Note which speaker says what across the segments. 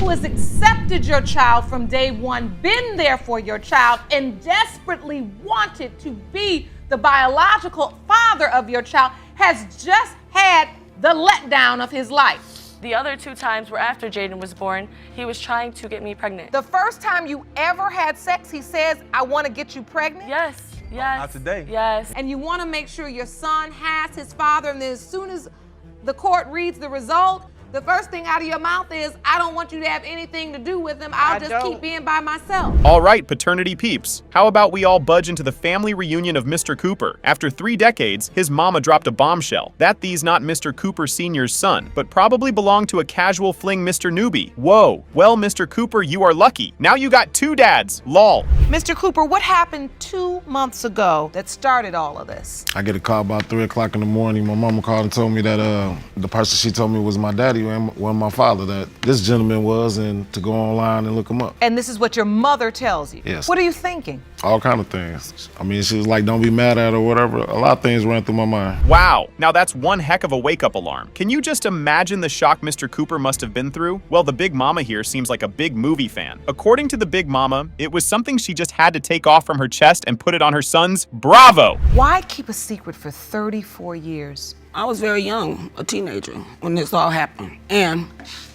Speaker 1: who has accepted your child from day one, been there for your child, and desperately wanted to be the biological father of your child, has just had the letdown of his life.
Speaker 2: The other 2 times were after Jaden was born. He was trying to get me pregnant.
Speaker 1: The first time you ever had sex, he says, I want to get you pregnant?
Speaker 2: Yes, yes.
Speaker 3: Not today.
Speaker 2: Yes.
Speaker 1: And you want to make sure your son has his father, and then as soon as the court reads the result, the first thing out of your mouth is, I don't want you to have anything to do with him. I'll just keep being by myself.
Speaker 4: All right, paternity peeps. How about we all budge into the family reunion of Mr. Cooper? After 3 decades, his mama dropped a bombshell. That these not Mr. Cooper Sr.'s son, but probably belonged to a casual fling Mr. Newbie. Whoa. Well, Mr. Cooper, you are lucky. Now you got 2 dads. Lol.
Speaker 1: Mr. Cooper, what happened 2 months ago that started all of this?
Speaker 5: I get a call about 3 o'clock in the morning. My mama called and told me that the person she told me was my daddy and wasn't my father, that this gentleman was, and to go online and look him up.
Speaker 1: And this is what your mother tells you?
Speaker 5: Yes.
Speaker 1: What are you thinking?
Speaker 5: All kind of things. I mean, she was like, don't be mad at her or whatever. A lot of things ran through my mind.
Speaker 4: Wow, now that's one heck of a wake-up alarm. Can you just imagine the shock Mr. Cooper must have been through? Well, the Big Mama here seems like a big movie fan. According to the Big Mama, it was something she just had to take off from her chest and put it on her son's Bravo.
Speaker 1: Why keep a secret for 34 years?
Speaker 6: I was very young, a teenager, when this all happened. And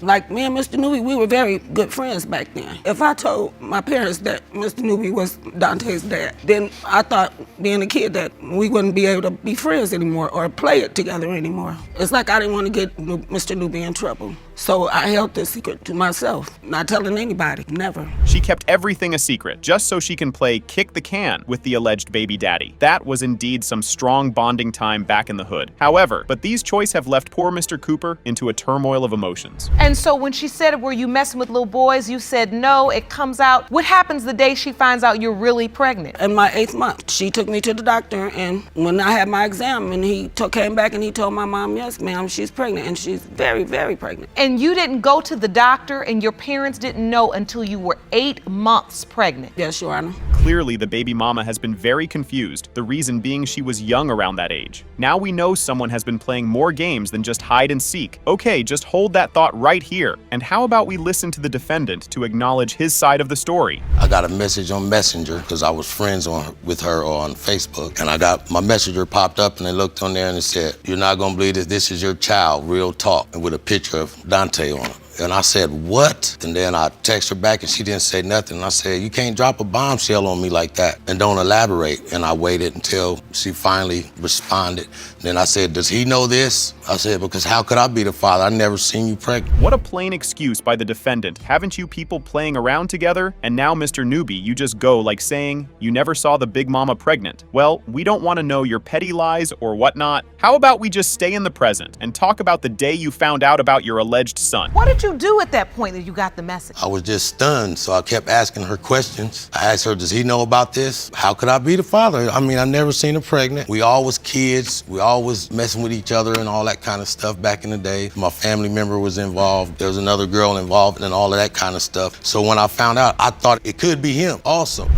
Speaker 6: like me and Mr. Newby, we were very good friends back then. If I told my parents that Mr. Newby was Dante's dad, then I thought, being a kid, that we wouldn't be able to be friends anymore or play it together anymore. It's like I didn't want to get Mr. Newby in trouble. So I held this secret to myself, not telling anybody, never.
Speaker 4: She kept everything a secret, just so she can play kick the can with the alleged baby daddy. That was indeed some strong bonding time back in the hood. However, but these choices have left poor Mr. Cooper into a turmoil of emotions.
Speaker 1: And so when she said, were you messing with little boys? You said no, it comes out. What happens the day she finds out you're really pregnant?
Speaker 6: In my 8th month, she took me to the doctor, and when I had my exam, and he came back and he told my mom, yes, ma'am, she's pregnant, and she's very, very pregnant.
Speaker 1: And you didn't go to the doctor, and your parents didn't know until you were 8 months pregnant?
Speaker 6: Yes, Your Honor.
Speaker 4: Clearly, the baby mama has been very confused, the reason being she was young around that age. Now we know someone has been playing more games than just hide and seek. Okay, just hold that thought right here. And how about we listen to the defendant to acknowledge his side of the story?
Speaker 7: I got a message on Messenger because I was friends with her on Facebook, and I got my Messenger popped up, and I looked on there and it said, "You're not gonna believe this. This is your child, real talk," and with a picture of Dante on it. And I said, what? And then I texted her back and she didn't say nothing. And I said, you can't drop a bombshell on me like that and don't elaborate. And I waited until she finally responded. Then I said, does he know this? I said, because how could I be the father? I never seen you pregnant.
Speaker 4: What a plain excuse by the defendant. Haven't you people playing around together? And now, Mr. Newbie, you just go like saying, you never saw the Big Mama pregnant. Well, we don't want to know your petty lies or whatnot. How about we just stay in the present and talk about the day you found out about your alleged son?
Speaker 1: What did you do at that point that you got the message?
Speaker 7: I was just stunned, so I kept asking her questions. I asked her, does he know about this? How could I be the father? I mean, I never seen her pregnant. We all was kids. We all was messing with each other and all that kind of stuff back in the day. My family member was involved. There was another girl involved and all of that kind of stuff. So when I found out, I thought it could be him also.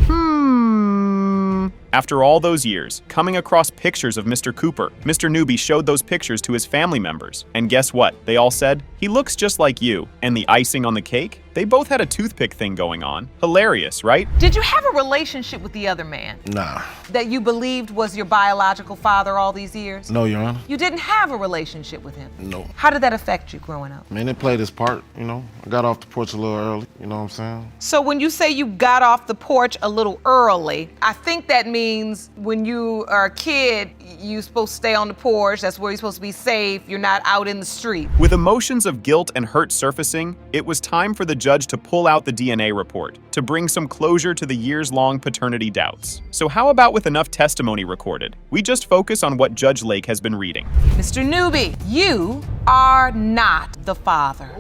Speaker 4: After all those years, coming across pictures of Mr. Cooper, Mr. Newbie showed those pictures to his family members. And guess what? They all said, he looks just like you. And the icing on the cake? They both had a toothpick thing going on. Hilarious, right?
Speaker 1: Did you have a relationship with the other man?
Speaker 5: Nah.
Speaker 1: That you believed was your biological father all these years?
Speaker 5: No, Your Honor.
Speaker 1: You didn't have a relationship with him?
Speaker 5: No.
Speaker 1: How did that affect you growing up?
Speaker 5: I mean, it played its part, you know. I got off the porch a little early, you know what I'm saying?
Speaker 1: So when you say you got off the porch a little early, I think that means when you are a kid, you're supposed to stay on the porch. That's where you're supposed to be safe. You're not out in the street.
Speaker 4: With emotions of guilt and hurt surfacing, it was time for the judge to pull out the DNA report to bring some closure to the years-long paternity doubts. So how about with enough testimony recorded, we just focus on what Judge Lake has been reading.
Speaker 1: Mr. Newbie, you are not the father.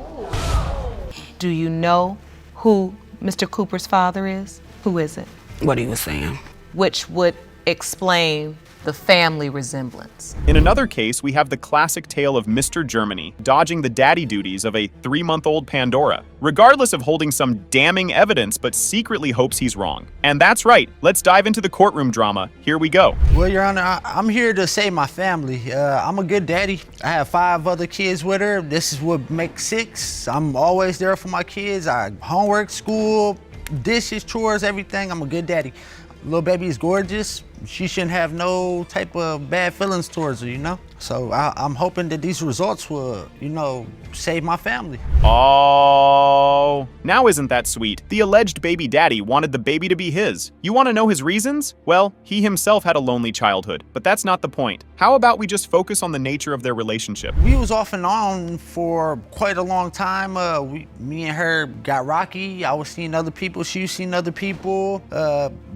Speaker 1: Do you know who Mr. Cooper's father is? Who is it?
Speaker 6: What he was saying.
Speaker 1: Which would explain the family resemblance.
Speaker 4: In another case, we have the classic tale of Mr. Germany dodging the daddy duties of a 3-month-old Pandora, regardless of holding some damning evidence, but secretly hopes he's wrong. And that's right, let's dive into the courtroom drama. Here we go.
Speaker 3: Well, Your Honor, I'm here to save my family. I'm a good daddy. I have 5 other kids with her. This is what makes 6. I'm always there for my kids. I homework, school, dishes, chores, everything. I'm a good daddy. Little baby is gorgeous. She shouldn't have no type of bad feelings towards her, you know? So I'm hoping that these results will, save my family.
Speaker 4: Oh, now isn't that sweet? The alleged baby daddy wanted the baby to be his. You want to know his reasons? Well, he himself had a lonely childhood, but that's not the point. How about we just focus on the nature of their relationship?
Speaker 3: We was off and on for quite a long time. Me and her got rocky. I was seeing other people, she was seeing other people.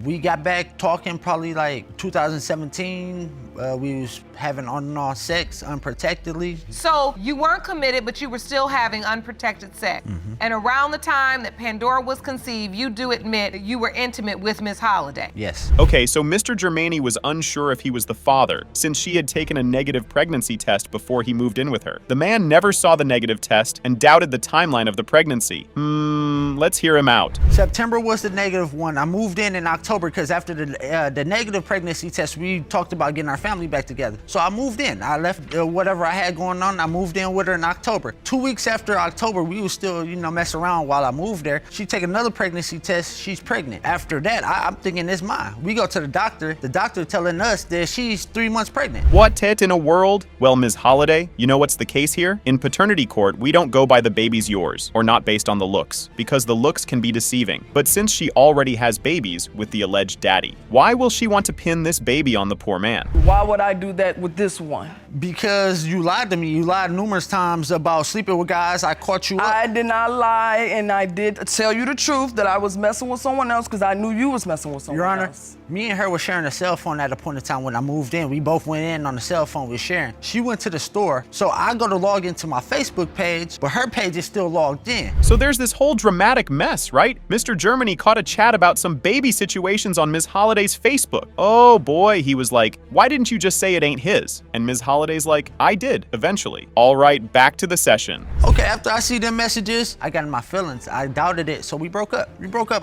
Speaker 3: We got back talking probably like 2017. We was having on and off sex unprotectedly.
Speaker 1: So you weren't committed, but you were still having unprotected sex. And around the time that Pandora was conceived, you do admit that you were intimate with Miss Holiday.
Speaker 3: Yes.
Speaker 4: Okay, so Mr. Germani was unsure if he was the father, since she had taken a negative pregnancy test before he moved in with her. The man never saw the negative test and doubted the timeline of the pregnancy. Let's hear him out.
Speaker 3: September was the negative one. I moved in October because after the negative pregnancy test, we talked about getting our family back together. So I moved in. I left whatever I had going on. I moved in with her in October. 2 weeks after October, we was still, messing around while I moved there. She take another pregnancy test. She's pregnant. After that, I'm thinking it's mine. We go to the doctor. The doctor telling us that she's 3 months pregnant.
Speaker 4: What tit in a world? Well, Ms. Holiday, you know what's the case here? In paternity court, we don't go by the baby's yours, or not based on the looks, because the looks can be deceiving. But since she already has babies with the alleged daddy, why will she want to pin this baby on the poor man?
Speaker 8: Why would I do that with this one?
Speaker 3: Because you lied to me. You lied numerous times about sleeping with guys. I caught you up.
Speaker 8: I did not lie, and I did tell you the truth that I was messing with someone else because I knew you was messing with someone
Speaker 3: Your Honor,
Speaker 8: else.
Speaker 3: me and her were sharing a cell phone at a point in time when I moved in. We both went in on the cell phone we were sharing. She went to the store, so I go to log into my Facebook page, but her page is still logged in.
Speaker 4: So there's this whole dramatic mess, right? Mr. Germani caught a chat about some baby situations on Ms. Holiday's Facebook. Oh boy, he was like, why didn't you just say it ain't his? And Ms. Holiday's like, I did, eventually. All right, back to the session.
Speaker 3: Okay, after I see them messages, I got in my feelings. I doubted it, so we broke up.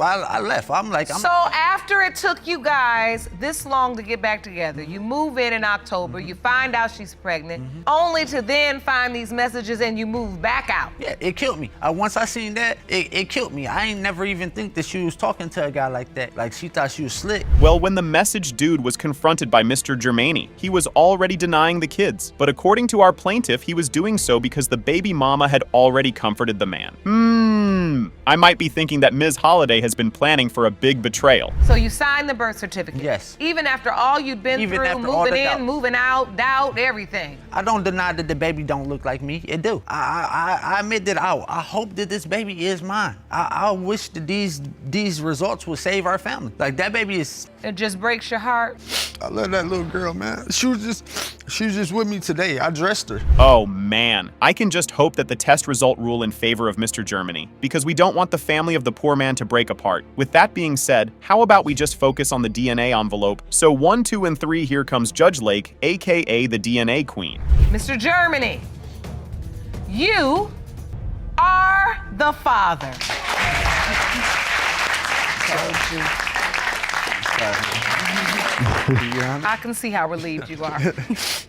Speaker 3: I left.
Speaker 1: So after it took you guys this long to get back together, you move in October, you find out she's pregnant, only to then find these messages and you move back out.
Speaker 3: Yeah, it killed me. Once I seen that, it killed me. I ain't never even think that she was talking to a guy like that. Like, she thought she was slick.
Speaker 4: Well, when the message dude was confronted by Mr. Germani, he was already denying the kids. But according to our plaintiff, he was doing so because the baby mama had already comforted the man. I might be thinking that Ms. Holiday has been planning for a big betrayal.
Speaker 1: So you signed the birth certificate?
Speaker 3: Yes.
Speaker 1: Even after all you'd been
Speaker 3: Even
Speaker 1: through,
Speaker 3: after all
Speaker 1: moving
Speaker 3: the
Speaker 1: in,
Speaker 3: doubt.
Speaker 1: moving out, doubt, everything.
Speaker 3: I don't deny that the baby don't look like me. It do. I admit that I hope that this baby is mine. I wish that these results would save our family. Like, that baby is...
Speaker 1: It just breaks your heart.
Speaker 9: I love that little girl, man. She was just with me today. I dressed her.
Speaker 4: Oh man, I can just hope that the test result rule in favor of Mr. Germani, because we don't want the family of the poor man to break apart. With that being said, how about we just focus on the DNA envelope? So 1, 2, and 3, here comes Judge Lake, aka the DNA Queen.
Speaker 1: Mr. Germani, you are the father. I can see how relieved you are.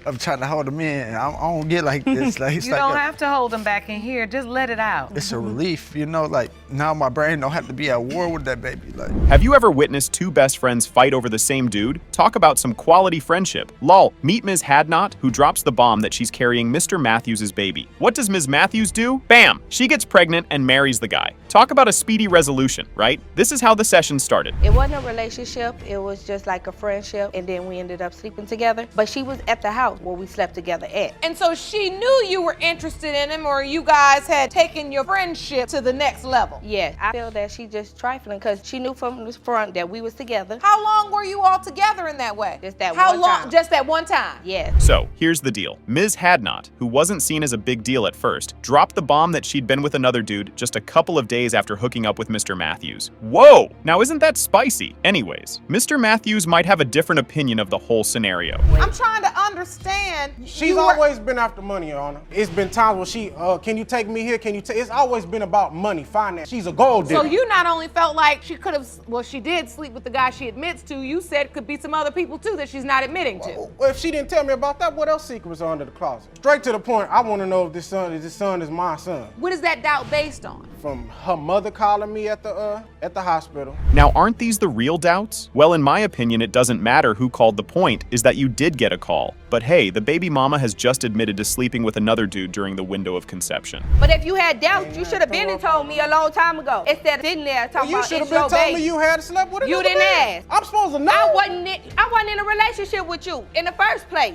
Speaker 9: I'm trying to hold him in. I don't get like this. Like, it's
Speaker 1: You
Speaker 9: like
Speaker 1: don't have to hold him back in here. Just let it out.
Speaker 9: it's a relief, like now my brain don't have to be at war with that baby. Like,
Speaker 4: Have you ever witnessed two best friends fight over the same dude? Talk about some quality friendship. Lol, meet Ms. Hadnot, who drops the bomb that she's carrying Mr. Matthews' baby. What does Ms. Matthews do? Bam! She gets pregnant and marries the guy. Talk about a speedy resolution, right? This is how the session started.
Speaker 10: It wasn't a relationship, it was just like a friendship, and then we ended up sleeping together. But she was at the house where we slept together at.
Speaker 1: And so she knew you were interested in him, or you guys had taken your friendship to the next level.
Speaker 10: Yeah, I feel that she just trifling because she knew from the front that we was together.
Speaker 1: How long were you all together in that way?
Speaker 10: Just that
Speaker 1: How
Speaker 10: one
Speaker 1: long?
Speaker 10: time.
Speaker 1: Just that one time?
Speaker 10: Yeah.
Speaker 4: So, here's the deal. Ms. Hadnot, who wasn't seen as a big deal at first, dropped the bomb that she'd been with another dude just a couple of days after hooking up with Mr. Matthews. Whoa! Now isn't that spicy? Anyways, Mr. Matthews might have a different opinion of the whole scenario.
Speaker 1: I'm trying to understand.
Speaker 11: She's always been after money, Your Honor. It's been times where she, can you take me here? Can you take? It's always been about money, finance. She's a gold digger.
Speaker 1: So you not only felt like she could have, well, she did sleep with the guy she admits to, you said could be some other people too that she's not admitting to.
Speaker 11: Well, if she didn't tell me about that, what else secrets are under the closet? Straight to the point, I want to know if this son is my son.
Speaker 1: What is that doubt based on?
Speaker 11: From her mother calling me at the hospital.
Speaker 4: Now, aren't these the real doubts? Well, in my opinion, it doesn't matter who called. The point is that you did get a call. But hey, the baby mama has just admitted to sleeping with another dude during the window of conception.
Speaker 10: But if you had doubts, you should have been and told me a long time ago. Instead of sitting there talking about
Speaker 11: You should have been telling me you had slept with another
Speaker 10: You didn't
Speaker 11: man.
Speaker 10: ask.
Speaker 11: I'm supposed to know.
Speaker 10: I wasn't in a relationship with you in the first place.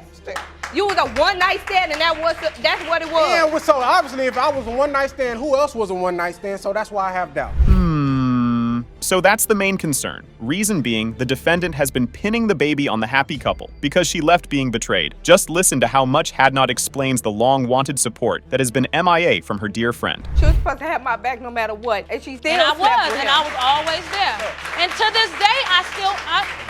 Speaker 10: You was a one-night stand, and that's what it was.
Speaker 11: Yeah, well, so obviously if I was a one-night stand, who else was a one-night stand? So that's why I have doubt.
Speaker 4: So that's the main concern. Reason being, the defendant has been pinning the baby on the happy couple because she left being betrayed. Just listen to how much Hadnot explains the long-wanted support that has been MIA from her dear friend.
Speaker 10: She was supposed to have my back no matter what, and she still
Speaker 12: And I
Speaker 10: slept with
Speaker 12: was,
Speaker 10: him.
Speaker 12: and I was always there. And to this day,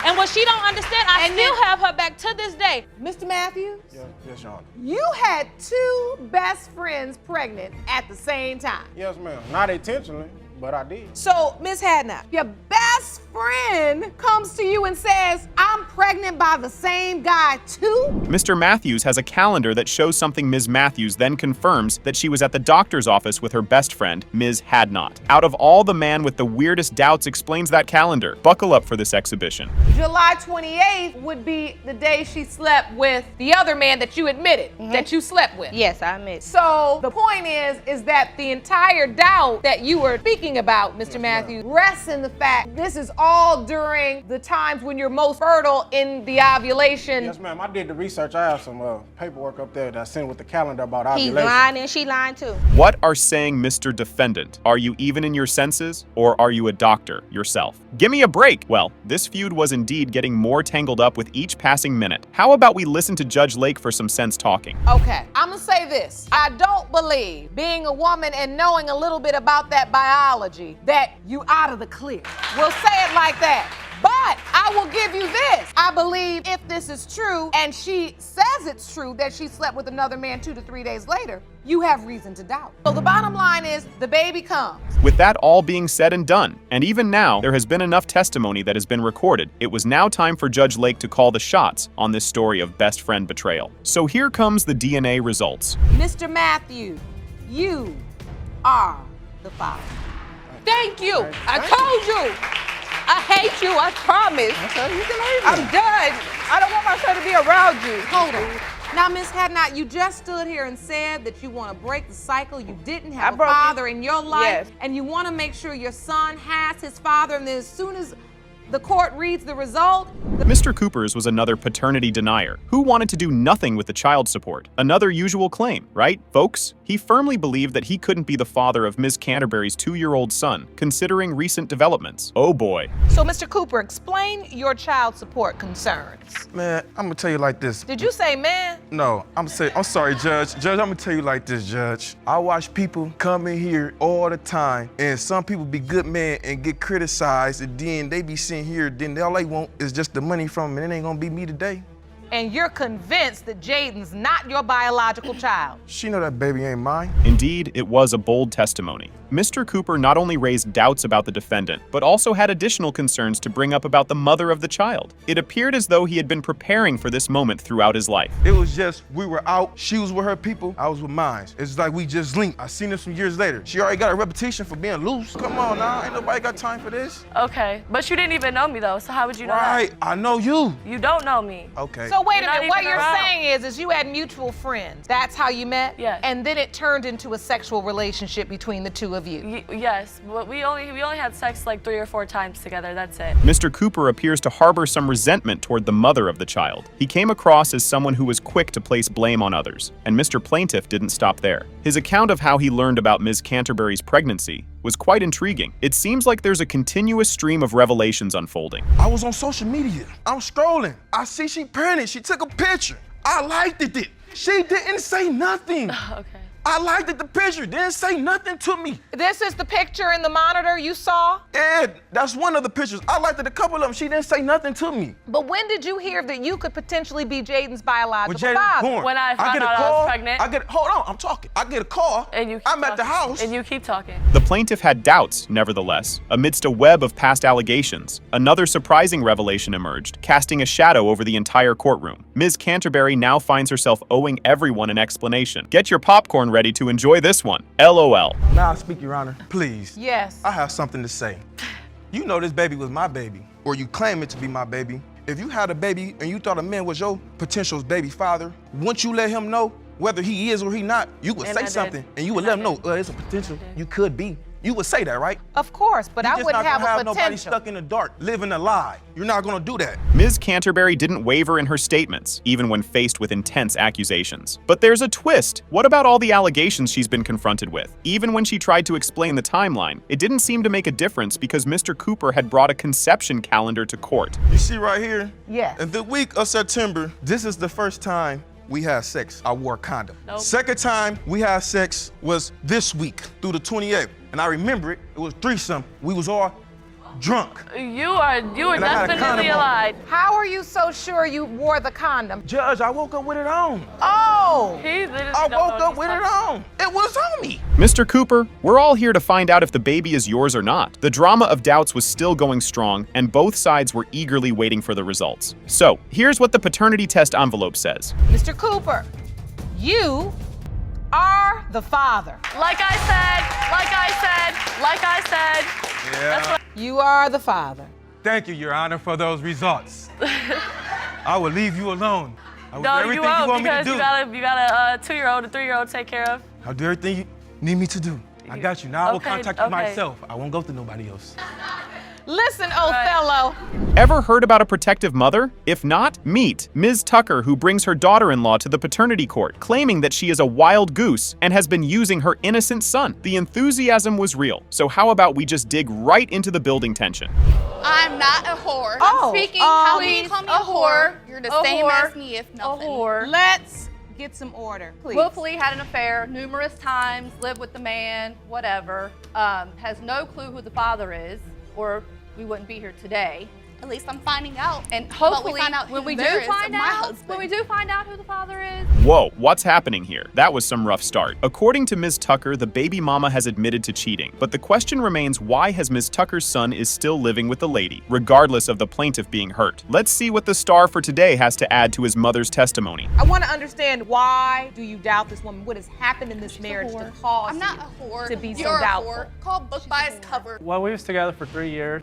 Speaker 12: and what she don't understand, I still have her back to this day.
Speaker 1: Mr. Matthews?
Speaker 11: Yes, Your Honor.
Speaker 1: You had two best friends pregnant at the same time.
Speaker 11: Yes, ma'am. Not intentionally, but I did.
Speaker 1: So, Ms. Hadnot, your best friend comes to you and says, I'm pregnant by the same guy too?
Speaker 4: Mr. Matthews has a calendar that shows something Ms. Matthews then confirms that she was at the doctor's office with her best friend, Ms. Hadnot. Out of all, the man with the weirdest doubts explains that calendar. Buckle up for this exhibition.
Speaker 1: July 28th would be the day she slept with the other man that you admitted that you slept with.
Speaker 10: Yes, I admit.
Speaker 1: So the point is that the entire doubt that you were speaking about, Mr. Matthews, rests in the fact this is all during the times when you're most fertile in the ovulation.
Speaker 11: Yes, ma'am. I did the research. I have some paperwork up there that I sent with the calendar about ovulation.
Speaker 10: He's lying and she lying too.
Speaker 4: What are saying, Mr. Defendant? Are you even in your senses, or are you a doctor yourself? Give me a break! Well, this feud was indeed getting more tangled up with each passing minute. How about we listen to Judge Lake for some sense talking?
Speaker 1: Okay, I'm gonna say this. I don't believe, being a woman and knowing a little bit about that biology, that you out of the clear. We'll say it like that. But I will give you this. I believe if this is true, and she says it's true that she slept with another man 2 to 3 days later, you have reason to doubt. So the bottom line is, the baby comes.
Speaker 4: With that all being said and done, and even now, there has been enough testimony that has been recorded, it was now time for Judge Lake to call the shots on this story of best friend betrayal. So here comes the DNA results.
Speaker 1: Mr. Matthews, you are the father.
Speaker 10: Thank you. I told you. I hate you, I promise.
Speaker 11: Okay, you can hate me.
Speaker 10: I'm done. I don't want my son to be around you.
Speaker 1: Hold on. Now, Ms. Hadnot, you just stood here and said that you want to break the cycle. You didn't have a father in your life, and you want to make sure your son has his father, and then as soon as the court reads the result.
Speaker 4: Mr. Coopers was another paternity denier who wanted to do nothing with the child support. Another usual claim, right, folks? He firmly believed that he couldn't be the father of Ms. Canterbury's 2-year-old son, considering recent developments. Oh boy.
Speaker 1: So, Mr. Cooper, explain your child support concerns.
Speaker 9: Man, I'm gonna tell you like this.
Speaker 1: Did you say man?
Speaker 9: No, I'm sorry, Judge. Judge, I'm gonna tell you like this, Judge. I watch people come in here all the time, and some people be good men and get criticized, and then they be sitting here, then all they want is just the money from them, and it ain't gonna be me today.
Speaker 1: And you're convinced that Jaden's not your biological child.
Speaker 9: She know that baby ain't mine.
Speaker 4: Indeed, it was a bold testimony. Mr. Cooper not only raised doubts about the defendant, but also had additional concerns to bring up about the mother of the child. It appeared as though he had been preparing for this moment throughout his life.
Speaker 9: It was just, we were out, she was with her people, I was with mine. It's like we just linked. I seen her some years later. She already got a reputation for being loose. Come on now, ain't nobody got time for this.
Speaker 2: Okay, but you didn't even know me though, so how would you know
Speaker 9: Right,
Speaker 2: that?
Speaker 9: I know you.
Speaker 2: You don't know me.
Speaker 9: Okay.
Speaker 1: So wait a
Speaker 2: You're not
Speaker 1: minute, what
Speaker 2: even
Speaker 1: you're
Speaker 2: around.
Speaker 1: saying is you had mutual friends. That's how you met?
Speaker 2: Yes.
Speaker 1: And then it turned into a sexual relationship between the two of you.
Speaker 2: Yes, but we only had sex like 3 or 4 times together, that's it.
Speaker 4: Mr. Cooper appears to harbor some resentment toward the mother of the child. He came across as someone who was quick to place blame on others, and Mr. Plaintiff didn't stop there. His account of how he learned about Ms. Canterbury's pregnancy was quite intriguing. It seems like there's a continuous stream of revelations unfolding.
Speaker 9: I was on social media. I'm scrolling. I see she pregnant. She took a picture. I liked it. She didn't say nothing.
Speaker 2: Okay.
Speaker 9: I liked the picture. Didn't say nothing to me.
Speaker 1: This is the picture in the monitor you saw?
Speaker 9: Yeah, that's one of the pictures. I liked it, a couple of them. She didn't say nothing to me.
Speaker 1: But when did you hear that you could potentially be Jaden's biological
Speaker 9: When Jaden was
Speaker 1: father?
Speaker 9: born.
Speaker 2: When I found out I was pregnant.
Speaker 9: Hold on, I'm talking. I get a call.
Speaker 2: And you keep
Speaker 9: I'm at the
Speaker 2: talking.
Speaker 9: house.
Speaker 2: And you keep talking.
Speaker 4: The plaintiff had doubts, nevertheless, amidst a web of past allegations. Another surprising revelation emerged, casting a shadow over the entire courtroom. Ms. Canterbury now finds herself owing everyone an explanation. Get your popcorn ready to enjoy this one. LOL.
Speaker 9: Now I speak, Your Honor. Please.
Speaker 1: Yes.
Speaker 9: I have something to say. You know this baby was my baby, or you claim it to be my baby. If you had a baby and you thought a man was your potential baby father, once you let him know whether he is or he not, you would say something and you would let him know, it's a potential. You could be. You would say that, right?
Speaker 1: Of course, but I wouldn't have a potential.
Speaker 9: Nobody stuck in the dark, living a lie. You're not gonna do that.
Speaker 4: Ms. Canterbury didn't waver in her statements, even when faced with intense accusations. But there's a twist. What about all the allegations she's been confronted with? Even when she tried to explain the timeline, it didn't seem to make a difference because Mr. Cooper had brought a conception calendar to court.
Speaker 9: You see right here?
Speaker 1: Yes.
Speaker 9: In the week of September, this is the first time we had sex. I wore a condom.
Speaker 2: Nope.
Speaker 9: Second time we had sex was this week through the 28th. And I remember it was threesome. We was all drunk.
Speaker 2: You are
Speaker 9: And I had a
Speaker 2: definitely
Speaker 9: condom
Speaker 2: a
Speaker 9: on.
Speaker 2: lie.
Speaker 1: How are you so sure you wore the condom?
Speaker 9: Judge, I woke up with it on.
Speaker 1: Oh!
Speaker 2: He literally
Speaker 9: I
Speaker 2: don't know
Speaker 9: woke
Speaker 2: what
Speaker 9: up
Speaker 2: he's
Speaker 9: with it
Speaker 2: talking
Speaker 9: on. It was on me.
Speaker 4: Mr. Cooper, we're all here to find out if the baby is yours or not. The drama of doubts was still going strong, and both sides were eagerly waiting for the results. So, here's what the paternity test envelope says.
Speaker 1: Mr. Cooper, you are the father.
Speaker 2: Like I said.
Speaker 9: Yeah.
Speaker 1: You are the father.
Speaker 9: Thank you, Your Honor, for those results. I will leave you alone. I will do
Speaker 2: No,
Speaker 9: everything
Speaker 2: you
Speaker 9: you
Speaker 2: won't
Speaker 9: want me to
Speaker 2: because
Speaker 9: do.
Speaker 2: you got a 2-year-old, a 3-year-old to take care of.
Speaker 9: I'll do everything you need me to do. I got you. Now I will
Speaker 2: Okay,
Speaker 9: contact you
Speaker 2: okay.
Speaker 9: myself. I won't go to nobody else.
Speaker 1: Listen, Othello.
Speaker 4: Ever heard about a protective mother? If not, meet Ms. Tucker, who brings her daughter-in-law to the paternity court, claiming that she is a wild goose and has been using her innocent son. The enthusiasm was real, so how about we just dig right into the building tension?
Speaker 13: I'm not a whore.
Speaker 1: Oh,
Speaker 13: I'm speaking. How can
Speaker 1: please,
Speaker 13: you call me
Speaker 12: a whore.
Speaker 13: You're the
Speaker 12: A
Speaker 13: same
Speaker 12: whore.
Speaker 13: as me, if
Speaker 12: A
Speaker 13: nothing.
Speaker 12: whore.
Speaker 1: Let's get some order, please.
Speaker 14: Willfully had an affair numerous times, lived with the man, whatever. Has no clue who the father is, or we wouldn't be here today.
Speaker 13: At least I'm finding out.
Speaker 14: And
Speaker 13: But
Speaker 14: hopefully,
Speaker 13: we find out
Speaker 14: when
Speaker 13: who
Speaker 14: we do
Speaker 13: there is
Speaker 14: find
Speaker 13: of my
Speaker 14: out,
Speaker 13: husband.
Speaker 14: when we do find out who the father is,
Speaker 4: Whoa, what's happening here? That was some rough start. According to Ms. Tucker, the baby mama has admitted to cheating, but the question remains, why has Ms. Tucker's son is still living with the lady, regardless of the plaintiff being hurt? Let's see what the star for today has to add to his mother's testimony.
Speaker 1: I want to understand, why do you doubt this woman? What has happened in this marriage to cause
Speaker 13: I'm not
Speaker 1: you
Speaker 13: a whore.
Speaker 1: to be so
Speaker 13: You're
Speaker 1: doubtful?
Speaker 13: a whore. Call book by its cover.
Speaker 15: Well, we was together for 3 years.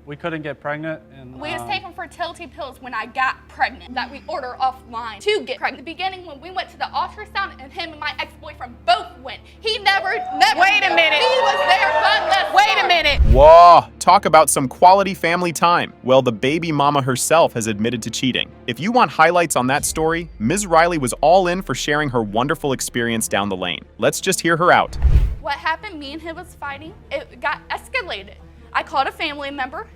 Speaker 15: We couldn't get pregnant, and
Speaker 13: We was taking fertility pills when I got pregnant that we order offline to get pregnant. The beginning when we went to the ultrasound and him and my ex-boyfriend both went. He never
Speaker 1: Wait a
Speaker 13: knew.
Speaker 1: minute.
Speaker 13: He was there from the
Speaker 1: Wait a
Speaker 13: start.
Speaker 1: minute.
Speaker 4: Whoa, talk about some quality family time. Well, the baby mama herself has admitted to cheating. If you want highlights on that story, Ms. Riley was all in for sharing her wonderful experience down the lane. Let's just hear her out.
Speaker 13: What happened, me and him was fighting. It got escalated. I called a family member.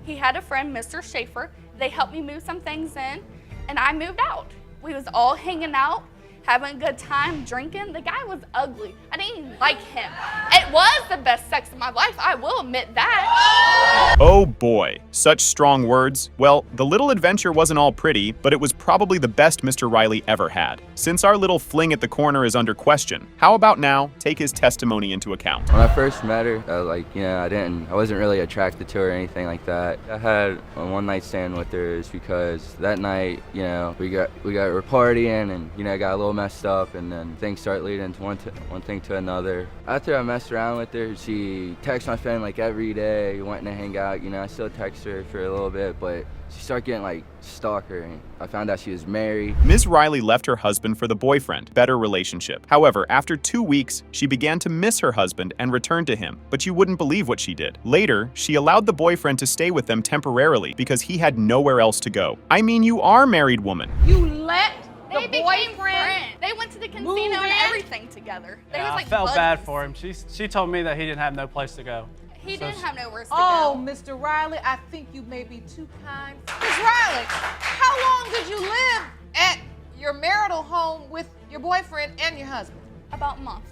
Speaker 13: He had a friend, Mr. Schaefer. They helped me move some things in, and I moved out. We was all hanging out, having a good time, drinking. The guy was ugly. I didn't even like him. It was the best sex of my life, I will admit that.
Speaker 4: Oh boy, such strong words. Well, the little adventure wasn't all pretty, but it was probably the best Mr. Riley ever had. Since our little fling at the corner is under question, how about now take his testimony into account?
Speaker 16: When I first met her, I wasn't really attracted to her or anything like that. I had a one-night stand with her is because that night, we were partying and got a little messed up, and then things start leading to one thing to another. After I messed around with her, she texts my friend like every day, wanting to hang out. I still text her for a little bit, but she started getting like stalker, and I found out she was married.
Speaker 4: Ms. Riley left her husband for the boyfriend, better relationship. However, after 2 weeks, she began to miss her husband and returned to him, but you wouldn't believe what she did. Later, she allowed the boyfriend to stay with them temporarily because he had nowhere else to go. I mean, you are married woman.
Speaker 1: You let
Speaker 13: They
Speaker 1: the
Speaker 13: became
Speaker 1: boyfriend
Speaker 13: friends. They went to the casino
Speaker 1: move
Speaker 13: and
Speaker 1: in?
Speaker 13: everything together. They
Speaker 15: yeah,
Speaker 13: was
Speaker 15: I
Speaker 13: like
Speaker 15: felt
Speaker 13: buddies.
Speaker 15: bad for him. She told me that he didn't have no place to go.
Speaker 13: He
Speaker 15: So
Speaker 13: didn't have nowhere to
Speaker 1: Oh,
Speaker 13: go.
Speaker 1: Mr. Riley, I think you may be too kind. Ms. Riley, how long did you live at your marital home with your boyfriend and your husband?
Speaker 13: About a month.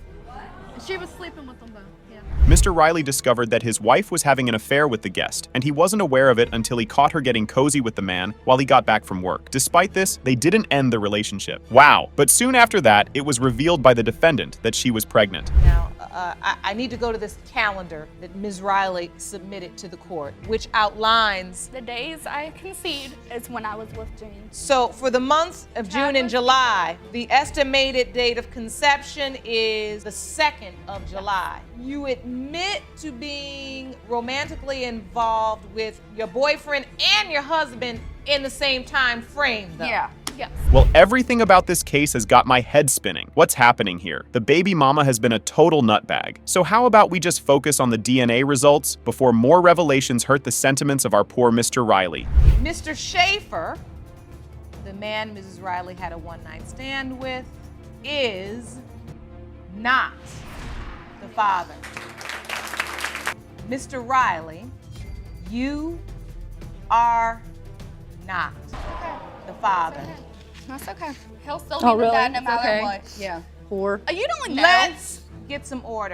Speaker 14: She was sleeping with them both, yeah.
Speaker 4: Mr. Riley discovered that his wife was having an affair with the guest, and he wasn't aware of it until he caught her getting cozy with the man while he got back from work. Despite this, they didn't end the relationship. Wow. But soon after that, it was revealed by the defendant that she was pregnant.
Speaker 1: Now, I need to go to this calendar that Ms. Riley submitted to the court, which outlines
Speaker 13: The days I conceived is when I was with Jane.
Speaker 1: So for the months of June and July, the estimated date of conception is the 2nd of July. You admit to being romantically involved with your boyfriend and your husband in the same time frame, though.
Speaker 14: Yeah.
Speaker 13: Yes.
Speaker 4: Well, everything about this case has got my head spinning. What's happening here? The baby mama has been a total nutbag. So how about we just focus on the DNA results before more revelations hurt the sentiments of our poor Mr. Riley?
Speaker 1: Mr. Schaefer, the man Mrs. Riley had a one-night stand with, is not the father. Mr. Riley, you are not the father.
Speaker 13: That's okay. He'll still be
Speaker 14: Oh,
Speaker 13: the
Speaker 14: really?
Speaker 13: dad no matter
Speaker 14: Okay.
Speaker 13: what.
Speaker 14: Yeah. Poor.
Speaker 13: You don't know.
Speaker 1: Let's get some order.